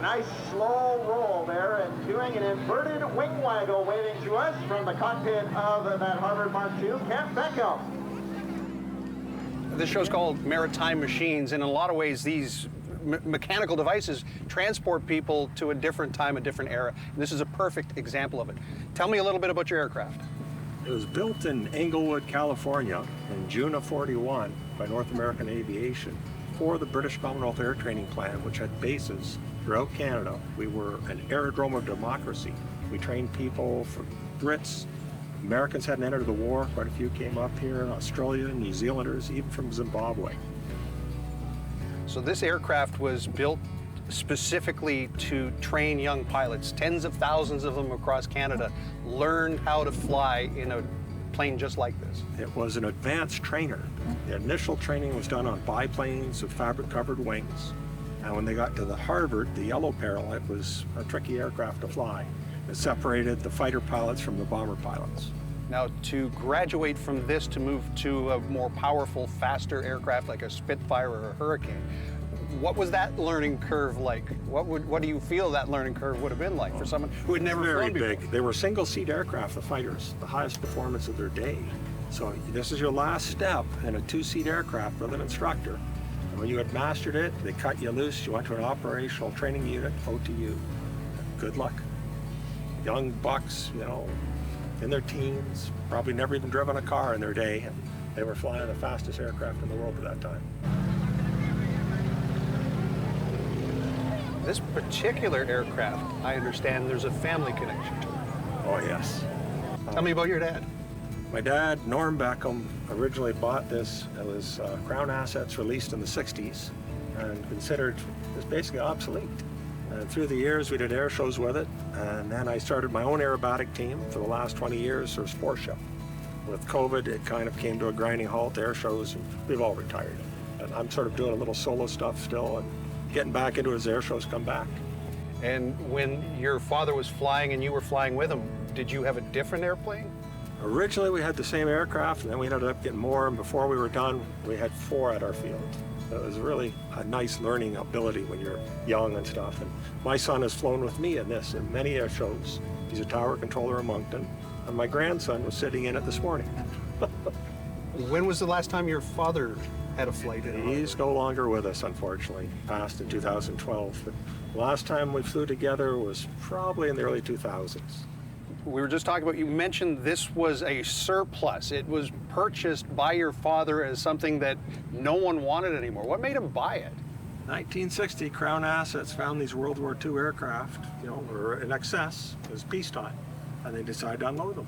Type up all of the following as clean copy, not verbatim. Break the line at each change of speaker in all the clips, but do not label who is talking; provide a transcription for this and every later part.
A nice slow roll there and doing an inverted wing waggle waving to us from the cockpit of that Harvard Mark II, Kent Beckham.
This show's called MariTIME Machines, and in a lot of ways these mechanical devices transport people to a different time, a different era. And this is a perfect example of it. Tell me a little bit about your aircraft.
It was built in Englewood, California in June of '41 by North American Aviation for the British Commonwealth Air Training Plan, which had bases throughout Canada. We were an aerodrome of democracy. We trained people for Brits. Americans hadn't entered the war. Quite a few came up here, Australia, New Zealanders, even from Zimbabwe.
So this aircraft was built specifically to train young pilots. Tens of thousands of them across Canada learned how to fly in a plane just like this.
It was an advanced trainer. The initial training was done on biplanes with fabric-covered wings. And when they got to the Harvard, the Yellow Peril, it was a tricky aircraft to fly. It separated the fighter pilots from the bomber pilots.
Now, to graduate from this to move to a more powerful, faster aircraft like a Spitfire or a Hurricane, what was that learning curve like? What do you feel that learning curve would have been like for someone who had never flown before?
Very big. They were single-seat aircraft, the fighters, the highest performance of their day. So this is your last step in a two-seat aircraft with an instructor. And when you had mastered it, they cut you loose. You went to an operational training unit, OTU. Good luck. Young bucks, you know, in their teens, probably never even driven a car in their day, and they were flying the fastest aircraft in the world at that time.
This particular aircraft, I understand there's a family connection to it.
Oh, yes.
Tell me about your dad.
My dad, Norm Beckham, originally bought this. It was Crown assets released in the 60s and considered as basically obsolete. And through the years, we did air shows with it. And then I started my own aerobatic team for the last 20 years, or sports show. With COVID, it kind of came to a grinding halt, air shows, and we've all retired. And I'm sort of doing a little solo stuff still and getting back into his air shows come back.
And when your father was flying and you were flying with him, did you have a different airplane?
Originally, we had the same aircraft, and then we ended up getting more, and before we were done, we had 4 at our field. So it was really a nice learning ability when you're young and stuff. And my son has flown with me in this in many air shows. He's a tower controller in Moncton, and my grandson was sitting in it this morning.
When was the last time your father had a flight in it?
He's no longer with us, unfortunately. Passed in 2012. But the last time we flew together was probably in the early 2000s.
We were just talking about, you mentioned this was a surplus. It was purchased by your father as something that no one wanted anymore. What made him buy it?
1960, Crown Assets found these World War II aircraft, you know, were in excess. It was peacetime, and they decided to unload them.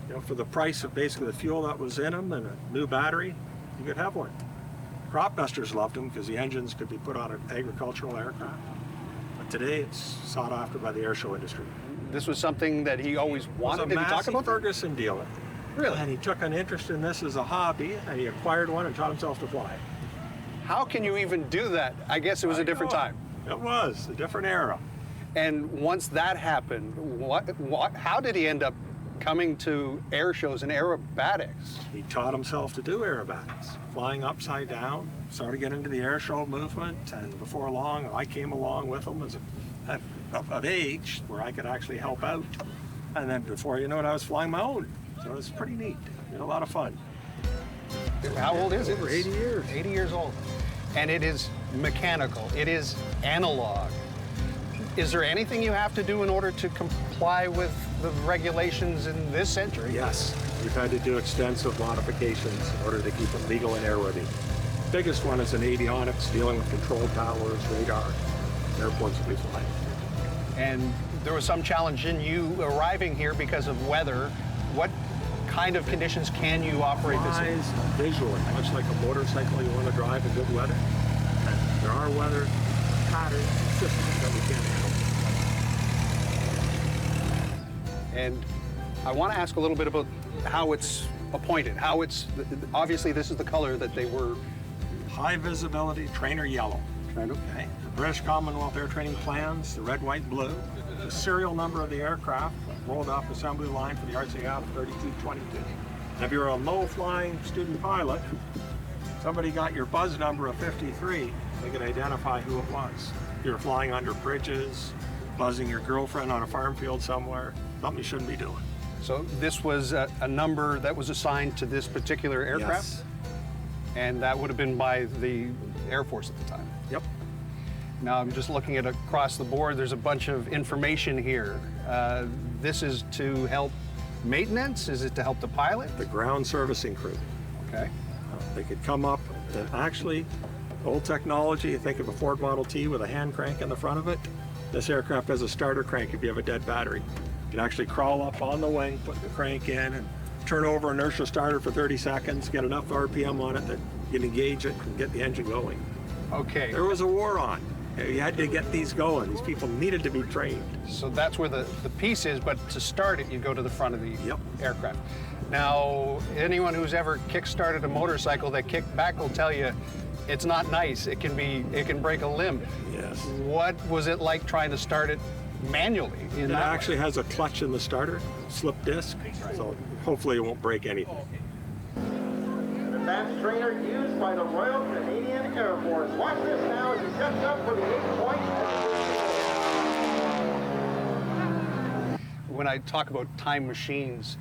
You know, for the price of basically the fuel that was in them and a new battery, you could have one. Crop dusters loved them because the engines could be put on an agricultural aircraft. But today, it's sought after by the airshow industry.
This was something that he always wanted. Did he talk about that?
Ferguson dealer.
Really?
And he took an interest in this as a hobby, and he acquired one and taught himself to fly.
How can you even do that? I guess it was a different time.
It was a different era.
And once that happened, how did he end up coming to air shows and aerobatics?
He taught himself to do aerobatics, flying upside down, started getting into the air show movement, and before long, I came along with him as of age where I could actually help out. And then before you know it, I was flying my own. So it was pretty neat. It was a lot of fun.
How old is it?
Over 80 years.
80 years old. And it is mechanical. It is analog. Is there anything you have to do in order to comply with the regulations in this century?
Yes. We've had to do extensive modifications in order to keep it legal and airworthy. The biggest one is in avionics, dealing with control towers, radar, airports that we fly.
And there was some challenge in you arriving here because of weather. What kind of conditions can you operate this in?
Visually, much like a motorcycle, you want to drive in good weather. And there are weather patterns and systems that we can't handle.
And I want to ask a little bit about how it's appointed, how it's, obviously this is the color that they were.
High visibility, trainer yellow. Okay. The British Commonwealth Air Training Plans, the red, white, blue. The serial number of the aircraft, rolled off assembly line for the RCF 3222. And if you're a low-flying student pilot, somebody got your buzz number of 53, they could identify who it was. You're flying under bridges, buzzing your girlfriend on a farm field somewhere, something you shouldn't be doing.
So this was a number that was assigned to this particular aircraft?
Yes.
And that would have been by the Air Force at the time?
Yep.
Now I'm just looking at across the board, there's a bunch of information here. This is to help maintenance? Is it to help the pilot?
The ground servicing crew.
Okay.
They could come up and actually, old technology, you think of a Ford Model T with a hand crank in the front of it. This aircraft has a starter crank if you have a dead battery. You can actually crawl up on the wing, put the crank in, and turn over inertial starter for 30 seconds, get enough RPM on it that you can engage it and get the engine going.
Okay.
There was a war on. You had to get these going. These people needed to be trained.
So that's where the piece is, but to start it, you go to the front of the
Yep.
aircraft. Now, anyone who's ever kick-started a motorcycle that kicked back will tell you it's not nice. It can break a limb.
Yes.
What was it like trying to start it manually?
It actually has a clutch in the starter, slip disc, so hopefully it won't break anything.
An advanced trainer used by the Royal Canadian Air Force. Watch this now as he sets up for the 8-point.
When I talk about time machines,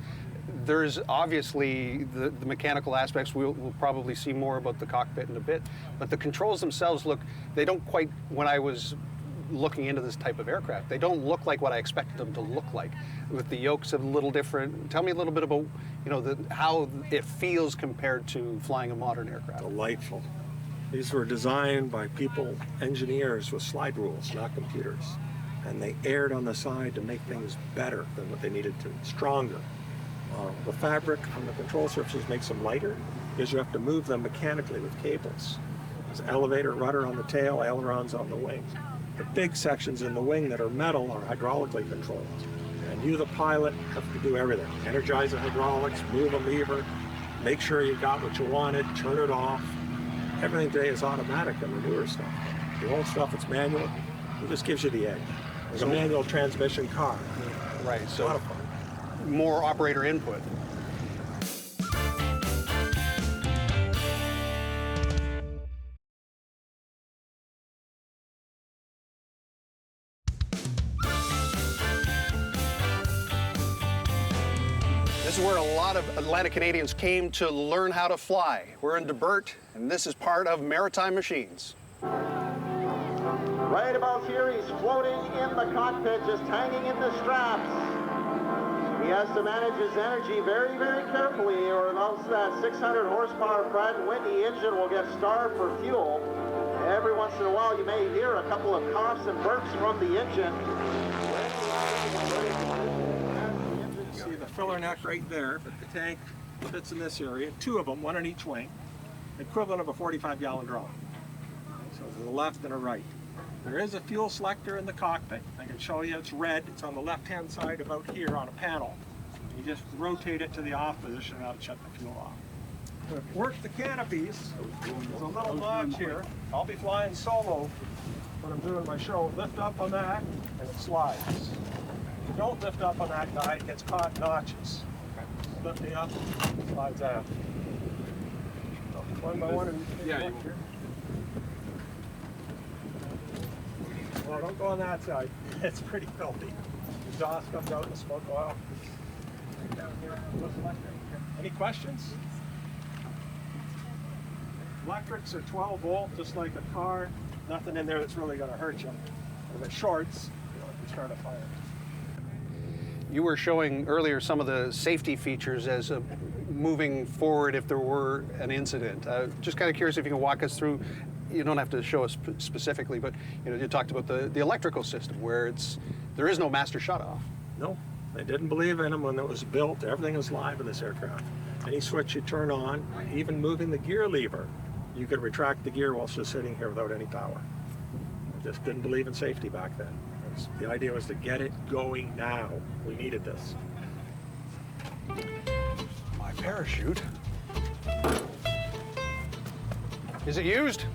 there's obviously the mechanical aspects. We'll probably see more about the cockpit in a bit, but the controls themselves they don't quite, when I was looking into this type of aircraft, they don't look like what I expected them to look like. With the yokes a little different. Tell me a little bit about, how it feels compared to flying a modern aircraft.
Delightful. These were designed by people, engineers with slide rules, not computers. And they erred on the side to make things better than what they needed to, stronger. The fabric on the control surfaces makes them lighter because you have to move them mechanically with cables. There's an elevator rudder on the tail, ailerons on the wing. The big sections in the wing that are metal are hydraulically controlled. And you, the pilot, have to do everything. Energize the hydraulics, move a lever, make sure you got what you wanted, turn it off. Everything today is automatic in the newer stuff. The old stuff, it's manual. It just gives you the edge. There's a manual transmission car.
Right,
It's a lot of fun.
more operator input. This is where a lot of Atlantic Canadians came to learn how to fly. We're in DeBert, and this is part of MariTIME Machines.
Right about here, he's floating in the cockpit, just hanging in the straps. He has to manage his energy very, very carefully, or else that 600 horsepower Pratt & Whitney engine will get starved for fuel. Every once in a while, you may hear a couple of coughs and burps from the engine.
You see the filler neck right there, but the tank fits in this area. Two of them, one on each wing, equivalent of a 45-gallon drum. So to the left and a right. There is a fuel selector in the cockpit. I can show you it's red. It's on the left-hand side about here on a panel. You just rotate it to the off position and that'll shut the fuel off. To work the canopies, there's a little notch here. I'll be flying solo when I'm doing my show. Lift up on that and it slides. If you don't lift up on that guy, it gets caught in notches. Lifting up, slides out. One by one and here. Well, don't go on that side. It's pretty filthy. Exhaust comes out in the smoke oil. Down here, any questions? Electrics are 12 volt, just like a car. Nothing in there that's really going to hurt you. If it shorts, you can start a fire.
You were showing earlier some of the safety features as moving forward if there were an incident. Just kind of curious if you can walk us through. You don't have to show us specifically, but you talked about the electrical system where there is no master shutoff.
No, they didn't believe in them when it was built. Everything was live in this aircraft. Any switch you turn on, even moving the gear lever, you could retract the gear while it's just sitting here without any power. They just didn't believe in safety back then. The idea was to get it going now. We needed this.
My parachute. Is it used?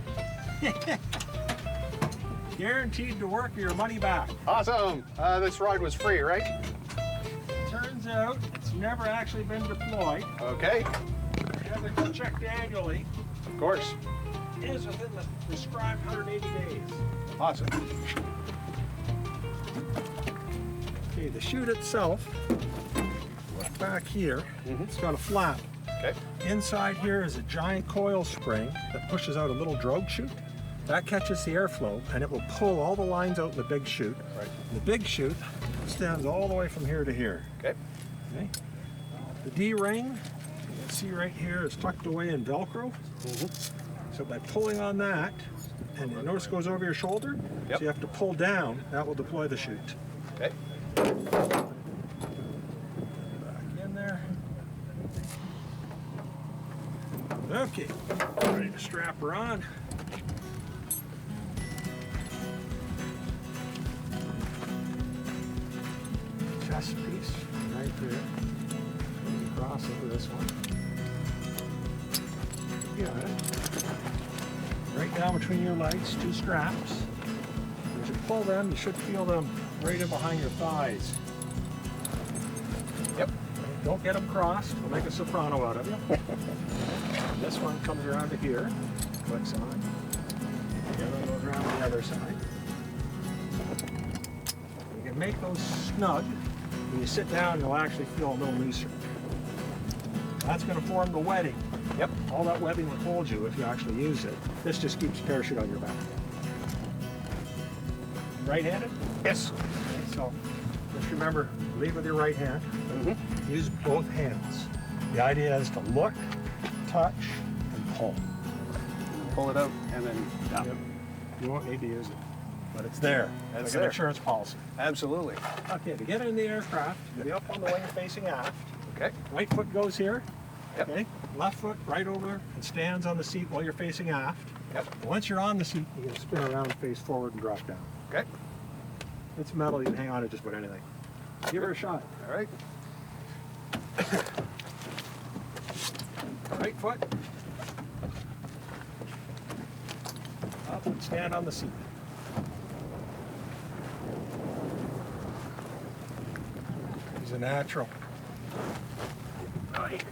Guaranteed to work your money back.
Awesome. This ride was free, right?
Turns out it's never actually been deployed.
Okay.
It hasn't been checked annually.
Of course.
is within the prescribed 180 days.
Awesome.
Okay, the chute itself, look back here, it's got a flap.
Okay.
Inside here is a giant coil spring that pushes out a little drogue chute. That catches the airflow and it will pull all the lines out in the big chute.
Right.
The big chute extends all the way from here to here.
Okay.
Okay. The D-ring, you can see right here, is tucked away in Velcro. So by pulling on that, and you notice it goes over your shoulder,
Yep.
so you have to pull down, that will deploy the chute.
Okay.
Back in there. Okay, ready to strap her on. Chest piece right there. Cross over this one. Got it. Right down between your legs, two straps. As you pull them, you should feel them right in behind your thighs.
Yep.
Don't get them crossed. We'll make a soprano out of you. This one comes around to here, clicks on. The other one goes around the other side. You can make those snug. When you sit down, you'll actually feel a little looser. That's going to form the webbing.
Yep.
All that webbing will hold you if you actually use it. This just keeps the parachute on your back. Right-handed?
Yes.
Okay, so just remember, lead with your right hand. Use both hands. The idea is to look, touch, and pull.
Pull it out and then down.
Yep. You won't need to use it, but it's there.
It's
like
there.
an insurance policy.
Absolutely.
Okay, to get in the aircraft, you'll be up on the wing facing aft.
Okay.
Right foot goes here.
Yep.
Okay. Left foot right over and stands on the seat while you're facing aft.
Yep.
Once you're on the seat, you can spin around and face forward and drop down.
Okay.
It's metal, you can hang on to just about anything. Give her a shot.
All right.
Right foot. Up and stand on the seat. He's a natural. Right.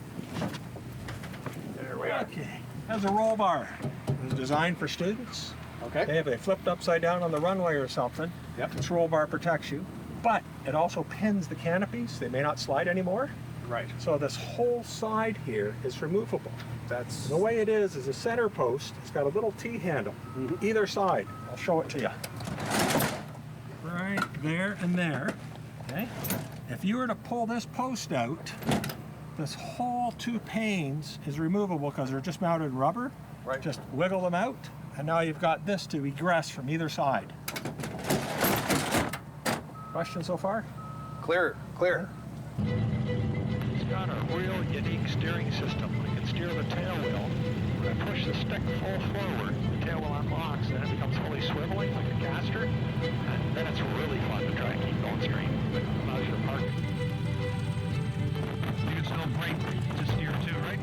There we are. Okay. Has a roll bar. It was designed for students.
Okay.
If they flipped upside down on the runway or something,
Yep.
this roll bar protects you. But it also pins the canopies. They may not slide anymore.
Right.
So this whole side here is removable.
That's
The way it is a center post. It's got a little T-handle either side. I'll show it to you. Right there and there. Okay. If you were to pull this post out, this whole two panes is removable because they're just mounted in rubber.
Right.
Just wiggle them out, and now you've got this to egress from either side. Question so far?
clear. Clear.
It's got a real unique steering system. We can steer the tail wheel. When I push the stick full forward, the tail wheel unlocks, and it becomes fully swiveling like a caster. And then it's really fun to try and keep going steering. Allows you to park. You can still brake to steer too, right?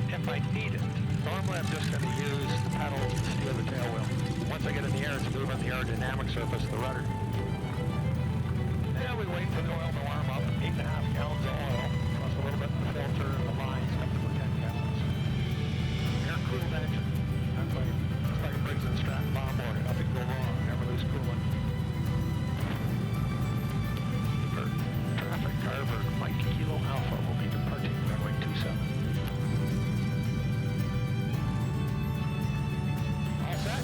If I need it. Normally I'm just going to use the pedals to steer the tail wheel. Once I get in the air, it's moving the aerodynamic surface of the rudder. Yeah, we wait for the oil to warm up. 8.5 gallons of oil, plus a little bit of the filter and the lines, up to 10 gallons. Air-cooled engine. That's like a Briggs & Stratton bomb board. Nothing go wrong. Never lose coolant. For traffic, Carver, Mike Kilo Alpha will be departing runway 27. All set?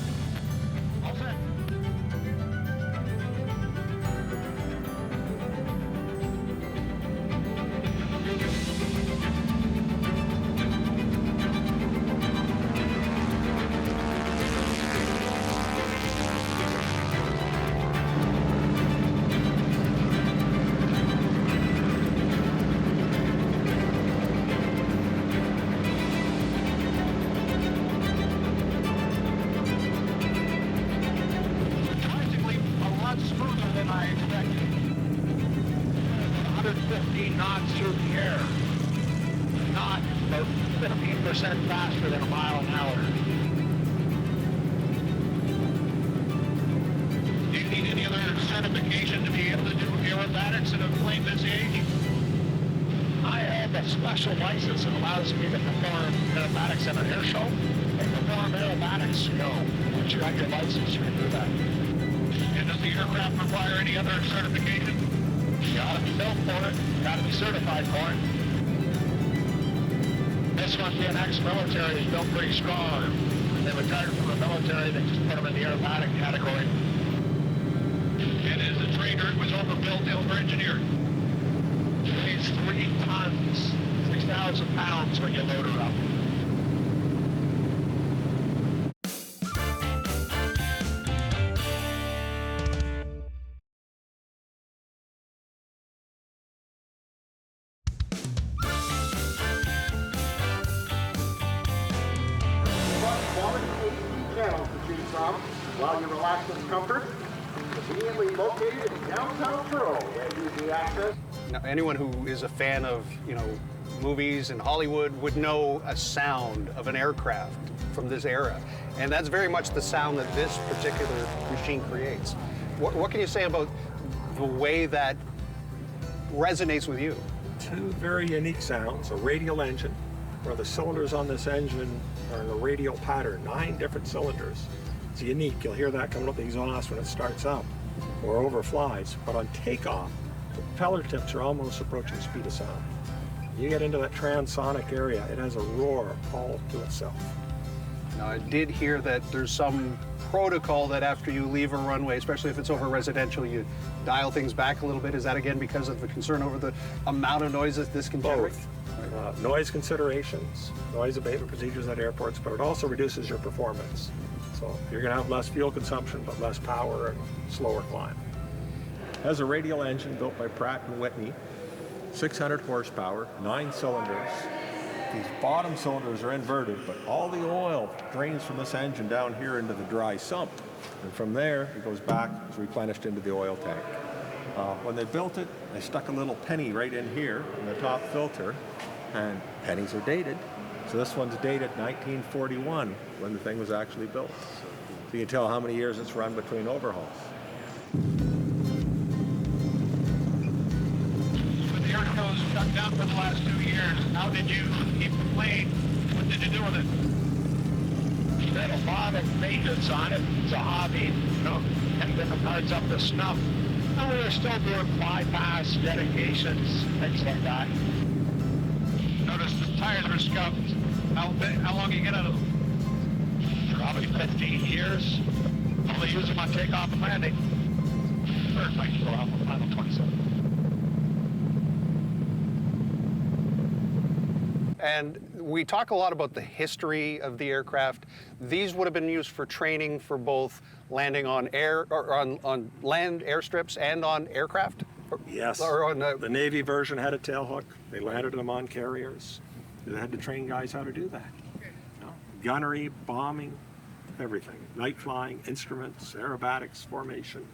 All set. Surprisingly, a lot smoother than I expected. 115 knots through the air. Not about 15% faster than a mile an hour. Do you need any other certification to be able to do aerobatics at a plane this age? I have a special license that allows me to perform aerobatics at an air show. aromatics, you know, once you got your license, you can do that. And does the aircraft require any other certification? You gotta be built for it, you gotta be certified for it. This one being ex-military is built pretty strong. When they retired from the military, they just put them in the aerobatic category. And as a trainer, it was overbuilt, over-engineered. It weighs 3 tons, 6,000 pounds when you load her up.
Quality HD channels to choose from while you relax in comfort. Conveniently located in downtown Truro, easy access.
Now, anyone who is a fan of, movies and Hollywood would know a sound of an aircraft from this era. And that's very much the sound that this particular machine creates. What can you say about the way that resonates with you?
2 very unique sounds, a radial engine, where the cylinders on this engine are in a radial pattern, 9 different cylinders. It's unique. You'll hear that coming up the exhaust when it starts up or overflies. But on takeoff, the propeller tips are almost approaching speed of sound. You get into that transonic area, it has a roar all to itself.
Now, I did hear that there's some protocol that after you leave a runway, especially if it's over residential, you dial things back a little bit. Is that again because of the concern over the amount of noise that this can generate?
Both. Noise considerations, noise abatement procedures at airports, but it also reduces your performance. So you're going to have less fuel consumption, but less power and slower climb. It has a radial engine built by Pratt & Whitney, 600 horsepower, 9 cylinders. These bottom cylinders are inverted, but all the oil drains from this engine down here into the dry sump. And from there, it goes back, it's replenished into the oil tank. When they built it, they stuck a little penny right in here in the top filter, and pennies are dated. So this one's dated 1941, when the thing was actually built. So you can tell how many years it's run between overhauls.
When the air goes shut down for the last 2 years, how did you keep the plane? What did you do with it? You had a lot of maintenance on it. It's a hobby, and different parts up to snuff. And we were still doing bypass, dedications, things like that. Notice the tires were scuffed. How long you get out of them? Probably 15 years. Only use them on takeoff and landing. Or might go out the final 27.
And we talk a lot about the history of the aircraft. These would have been used for training for both landing on air or on land airstrips and on aircraft.
Yes.
Or on
the Navy version had a tail hook. They landed them on carriers. They had to train guys how to do that. Gunnery, bombing, everything. Night flying, instruments, aerobatics, formation.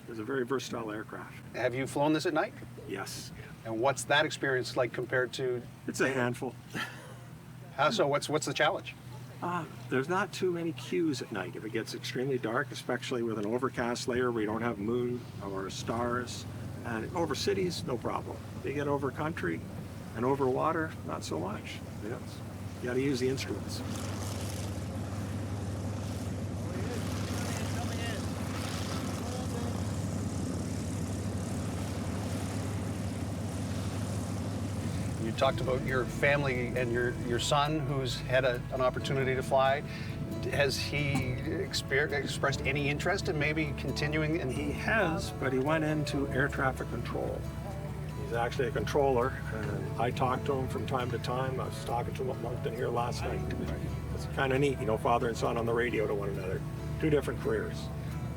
It was a very versatile aircraft.
Have you flown this at night?
Yes.
And what's that experience like compared to?
It's a handful.
How so? What's the challenge?
There's not too many cues at night. If it gets extremely dark, especially with an overcast layer where you don't have moon or stars, and over cities, no problem. You get over country and over water, not so much. Yes. You got to use the instruments.
You talked about your family and your son who's had an opportunity to fly. Has he expressed any interest in maybe continuing?
He has, but he went into air traffic control. He's actually a controller, and I talk to him from time to time. I was talking to him at Moncton here last night. It's kind of neat, father and son on the radio to one another. 2 different careers.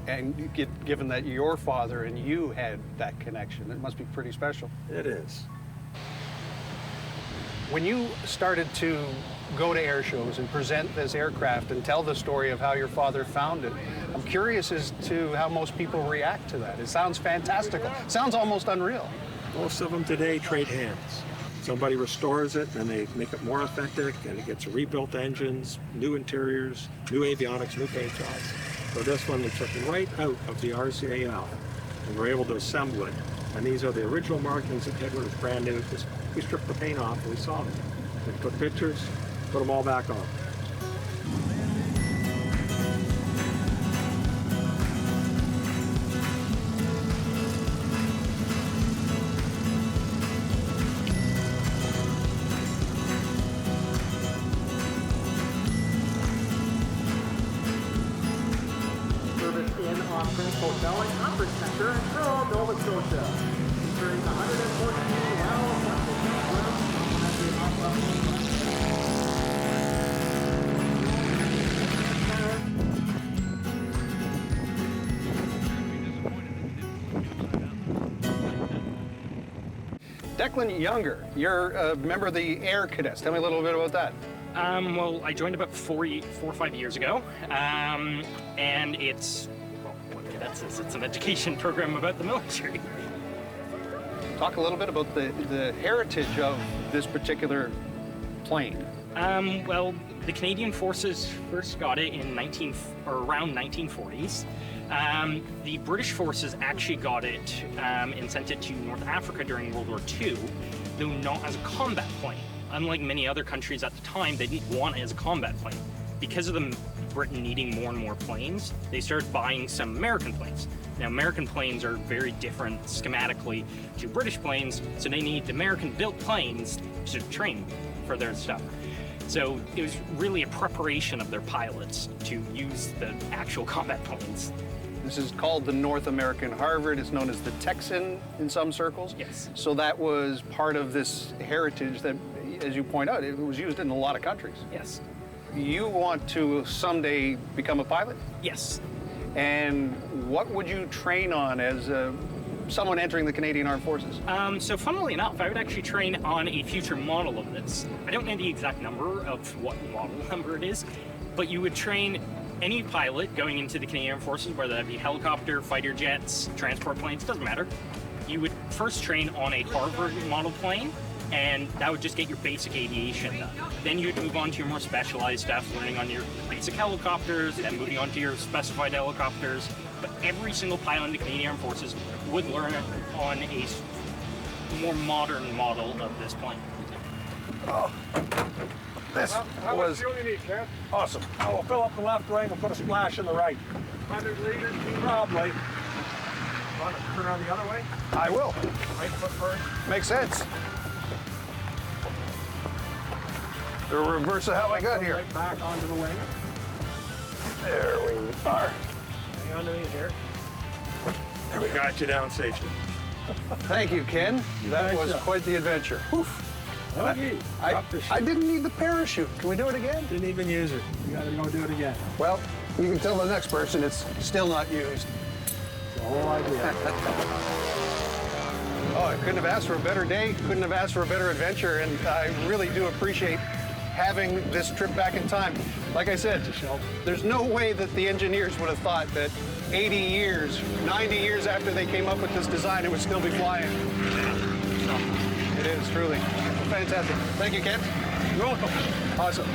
And given that your father and you had that connection, it must be pretty special.
It is.
When you started to go to air shows and present this aircraft and tell the story of how your father found it, I'm curious as to how most people react to that. It sounds fantastical. It sounds almost unreal.
Most of them today trade hands. Somebody restores it and they make it more authentic, and it gets rebuilt engines, new interiors, new avionics, new paint jobs. So this one we took right out of the RCAL and we're able to assemble it. And these are the original markings that Edward was brand new. We stripped the paint off and we saw them. We took pictures, put them all back on.
Hotel and Conference Center in Truro, Nova Scotia. Featuring 114 well-appointed rooms at the
Declan Younger, you're a member of the Air Cadets. Tell me a little bit about that.
Well, I joined about 4 or 5 years ago, and it's, well, what cadets is, it's an education program about the military.
Talk a little bit about the heritage of this particular plane.
Well, the Canadian Forces first got it in around 1940s. The British forces actually got it and sent it to North Africa during World War II, though not as a combat plane. Unlike many other countries at the time, they didn't want it as a combat plane. Because of Britain needing more and more planes, they started buying some American planes. Now, American planes are very different schematically to British planes, so they need American-built planes to train for their stuff. So it was really a preparation of their pilots to use the actual combat planes.
This is called the North American Harvard. It's known as the Texan in some circles.
Yes.
So that was part of this heritage that, as you point out, it was used in a lot of countries.
Yes.
You want to someday become a pilot?
Yes.
And what would you train on as someone entering the Canadian Armed Forces?
So funnily enough, I would actually train on a future model of this. I don't know the exact number of what model number it is, but you would train any pilot going into the Canadian Armed Forces, whether that be helicopter, fighter jets, transport planes, doesn't matter. You would first train on a Harvard model plane, and that would just get your basic aviation done. Then you'd move on to your more specialized stuff, learning on your basic helicopters, and moving on to your specified helicopters. But every single pilot in the Canadian Armed Forces would learn on a more modern model of this plane.
This
How much fuel you need, Kent? Awesome. I will fill up the left wing and put a splash in the right. 100 liters? Probably. Want to turn around the other way?
I will.
Right foot first.
Makes sense. The reverse of how I got here.
Right back onto the wing.
There we are.
Hang on to me here. There we got you down safely.
Thank you, Ken. That was
job.
quite the adventure. Oof.
Okay.
I didn't need the parachute. Can we do it again?
Didn't even use it. You gotta go do it again.
Well, you can tell the next person it's still not used.
The whole idea.
Oh, I couldn't have asked for a better day, couldn't have asked for a better adventure, and I really do appreciate having this trip back in time. Like I said, there's no way that the engineers would have thought that 80 years, 90 years after they came up with this design, it would still be flying. It is, truly. Fantastic. Thank you, Ken.
You're welcome.
Awesome.